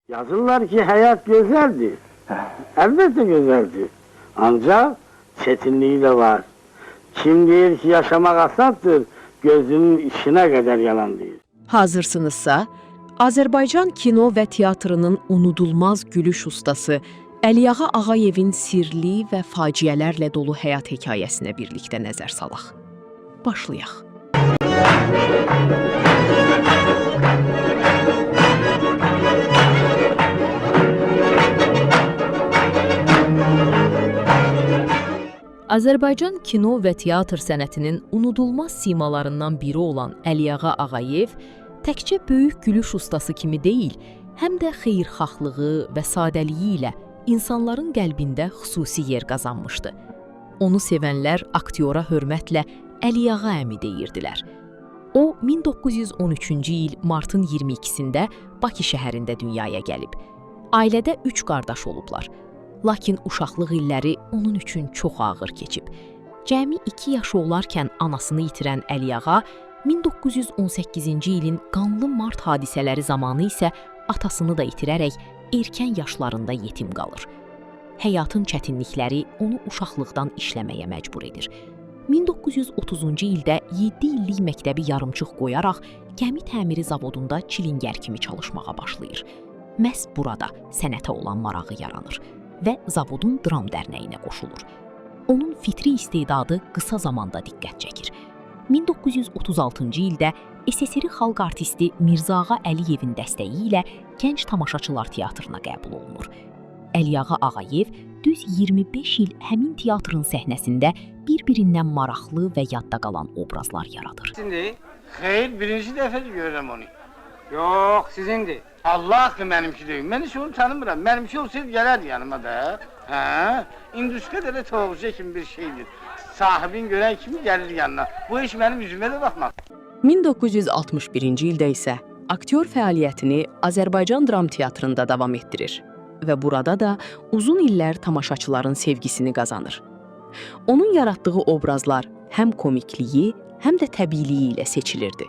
Yazırlar ki hayat güzeldi. Elbette güzeldi. Ancak çetinliği de var. Kim deyir ki yaşamak asattır, gözünün işine kadar yalan deyir. Hazırsınızsa, Azərbaycan kino və teatrının unudulmaz gülüş ustası Əliyağa Ağayevin sirli və faciələrlə dolu həyat hekayəsinə birlikdə nəzər salaq. Başlayaq. Azərbaycan kino və teatr sənətinin unudulmaz simalarından biri olan Əliyağa Ağayev təkcə böyük gülüş ustası kimi deyil, həm də xeyirxahlığı və sadəliyi ilə insanların qəlbində xüsusi yer qazanmışdı. Onu sevənlər aktyora hörmətlə Əliyağa əmi deyirdilər. O, 1913-cü il martın 22-sində Bakı şəhərində dünyaya gəlib. Ailədə 3 qardaş olublar. Lakin uşaqlıq illəri onun üçün çox ağır keçib. Cəmi 2 yaşı olarkən anasını itirən Əliyağa, 1918-ci ilin qanlı mart hadisələri zamanı isə atasını da itirərək erkən yaşlarında yetim qalır. Həyatın çətinlikləri onu uşaqlıqdan işləməyə məcbur edir. 1930-cu ildə 7 illik məktəbi yarımçıq qoyaraq gəmi təmiri zavodunda çilingər kimi çalışmağa başlayır. Məhz burada sənətə olan marağı yaranır və zavodun dram dərnəyinə qoşulur. Onun fitri istedadı qısa zamanda diqqət çəkir. 1936-cı ildə SSR xalq artisti Mirzəağa Əliyevin dəstəyi ilə Gənc Tamaşaçılar Teatrına qəbul olunur. Əliyağa Ağayev düz 25 il həmin teatrın səhnəsində bir-birindən maraqlı və yadda qalan obrazlar yaradır. Xeyr, birinci dəfə görürəm onu. Yox, sizindir. Allah haqqı mənimki deyil. Mən heç onu tanımıram. Mənimki olsaydı gələrdi yanıma da. İndüstriyada da toğucu kimi bir şeydir. Sahibin görən kimi gəlir yanına. Bu iş mənim üzümə də baxmaq. 1961-ci ildə isə aktyor fəaliyyətini Azərbaycan Dram Teatrında davam etdirir və burada da uzun illər tamaşaçıların sevgisini qazanır. Onun yaratdığı obrazlar həm komikliyi, həm də təbiiliyi ilə seçilirdi.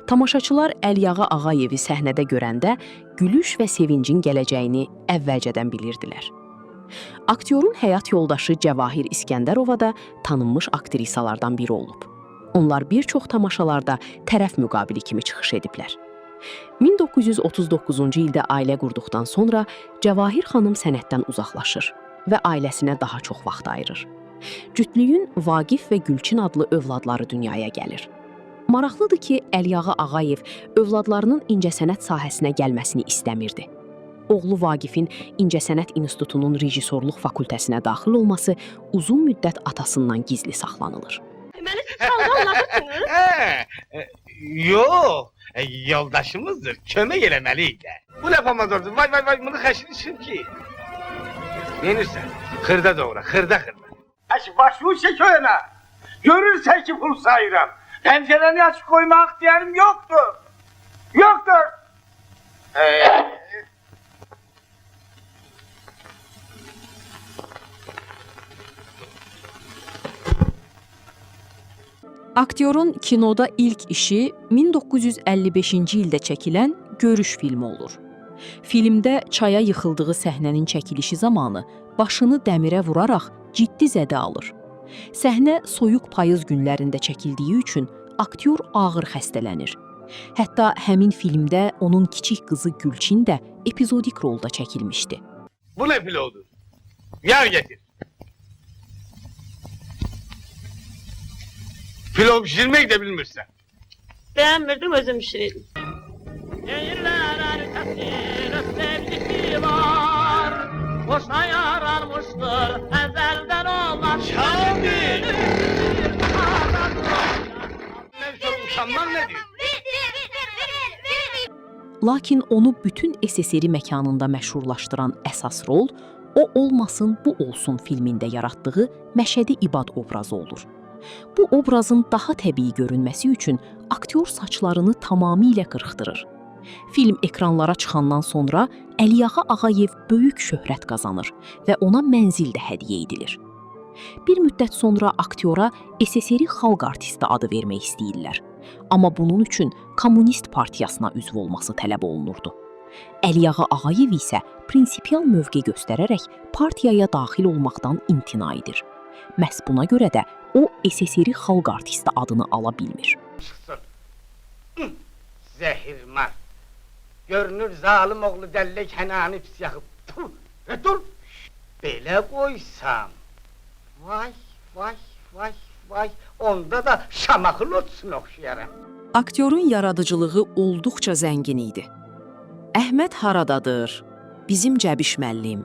Tamaşaçılar Əliyağa Ağayevi səhnədə görəndə gülüş və sevincin gələcəyini əvvəlcədən bilirdilər. Aktyorun həyat yoldaşı Cəvahir İskəndərova da tanınmış aktrisalardan biri olub. Onlar bir çox tamaşalarda tərəf müqabili kimi çıxış ediblər. 1939-cu ildə ailə qurduqdan sonra Cəvahir xanım sənətdən uzaqlaşır və ailəsinə daha çox vaxt ayırır. Cütlüyün Vaqif və Gülçin adlı övladları dünyaya gəlir. Maraqlıdır ki, Əliyağa Ağayev övladlarının incəsənət sahəsinə gəlməsini istəmirdi. Oğlu Vaqifin İncəsənət İnstitutunun rejissorluq fakültəsinə daxil olması uzun müddət atasından gizli saxlanılır. Məni saldanladın? Yox, yoldaşımızdır, kömək eləməliyik də. Bu nə pomidordur, vay, bunu xəşin içim ki. Yenirsən, xırda doğra, xırda. Başımı çək oyana, görürsən ki pul sayıram. Pəncərəni açıq qoymaq ixtiyarım yoxdur. Yoxdur. Aktyorun kinoda ilk işi 1955-ci ildə çəkilən Görüş filmi olur. Filmdə çaya yıxıldığı səhnənin çəkilişi zamanı başını dəmirə vuraraq ciddi zədə alır. Səhnə soyuq payız günlərində çəkildiyi üçün aktyor ağır xəstələnir. Hətta həmin filmdə onun kiçik qızı Gülçin də epizodik rolda çəkilmişdi. Bu nə pilodur? Yar getir. Pilov pişirmək də bilmirsən. Beğenmirdim, özüm pişireydim. Boşa yararmışdır, ezelden olan Şamil! Usanmak nedir? Lakin onu bütün SSR məkanında məşhurlaşdıran əsas rol, O olmasın, bu olsun filmində yaratdığı Məşədi İbad obrazı olur. Bu obrazın daha təbii görünməsi üçün aktyor saçlarını tamamilə qırxdırır. Film ekranlara çıxandan sonra Əliyağa Ağayev böyük şöhrət qazanır və ona mənzil də hədiyyə edilir. Bir müddət sonra aktyora SSR xalq artisti adı vermək istəyirlər. Amma bunun üçün Kommunist Partiyasına üzv olması tələb olunurdu. Əliyağa Ağayev isə prinsipial mövqe göstərərək partiyaya daxil olmaqdan imtina edir. Məhz buna görə də o SSR xalq artisti adını ala bilmir. Zəhirmar. Görünür zalim oğlu dəllək hənəni pis yaxıb. Və dur. Belə qoysam. Vay, vay, vay, vay. Onda da şamaxıl otsun oxşayaram. Aktyorun yaradıcılığı olduqca zəngin idi. Əhməd haradadır, bizim Cəbiş müəllim,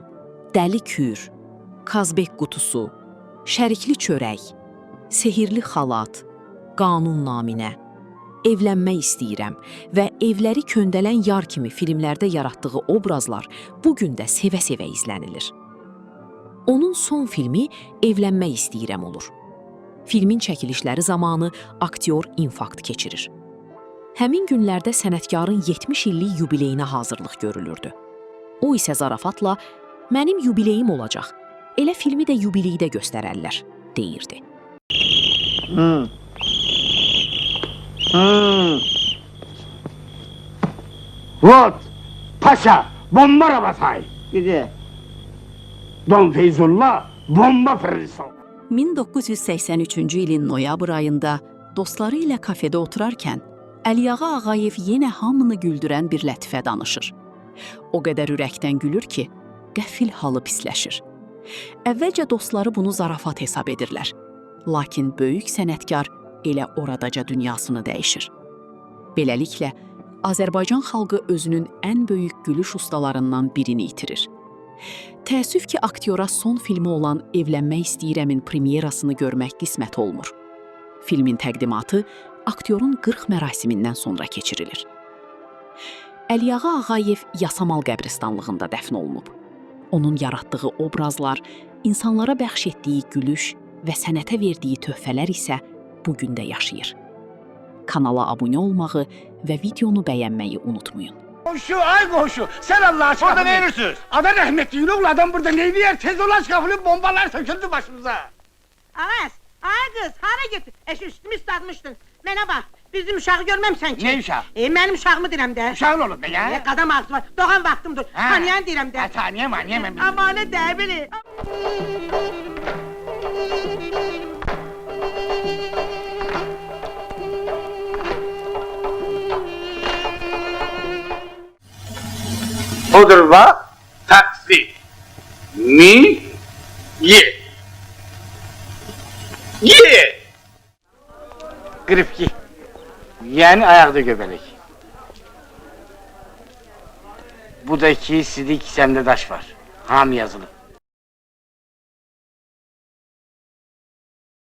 Dəli Kür, Kazbek qutusu, Şərikli çörək, Sehirli xalat, Qanun naminə, Evlənmək istəyirəm və Evləri köndələn yar kimi filmlərdə yaratdığı obrazlar bugün də sevə-sevə izlənilir. Onun son filmi Evlənmək istəyirəm olur. Filmin çəkilişləri zamanı aktyor infarkt keçirir. Həmin günlərdə sənətkarın 70 illik yubileyinə hazırlıq görülürdü. O isə zarafatla, mənim yubileyim olacaq, elə filmi də yubileydə göstərərlər, deyirdi. Вот, paşa, bomba arabası. Güzel. Don Feyzullah, bomba fırlısı. 1983-cü ilin noyabr ayında dostları ilə kafedə oturarkən Əliyağa Ağayev yenə hamını güldürən bir lətifə danışır. O qədər ürəkdən gülür ki, qəfil halı pisləşir. Əvvəlcə dostları bunu zarafat hesab edirlər. Lakin böyük sənətkar elə oradaca dünyasını dəyişir. Beləliklə, Azərbaycan xalqı özünün ən böyük gülüş ustalarından birini itirir. Təəssüf ki, aktyora son filmi olan Evlənmək istəyirəmin premyerasını görmək qismət olmur. Filmin təqdimatı aktyorun 40 mərasimindən sonra keçirilir. Əliyağa Ağayev Yasamal qəbristanlığında dəfn olunub. Onun yaratdığı obrazlar, insanlara bəxş etdiyi gülüş və sənətə verdiyi töhfələr isə bugün də yaşayır. Kanala abunə olmağı və videonu bəyənməyi unutmayın. Qoşu, ay qoşu, sen Allah'a çıkabilir. Orada ne yürürsünüz? Adam rahmetliyin oğlu adam burada ne diyer? Tez olan çıkabilir, bombalar söküldü başımıza. Anas, ay kız, hara gittin? Şu üstümü ıslatmıştın. Mənə bax, bizim uşağı görməmsən ki. Ne uşağı? Mənim uşağımı deyirəm də. Uşağın olur be ya. Qadam ağzı var, doğan vaxtımdır. Tanıyan deyirəm də. Tanıyam, ben. Amma ne dəbili. Odur bak, taksi. Mi? Ye. Ye. Gripki. Yani ayakta göbelek. Bu da iki sidik, sende taş var. Ham yazılı.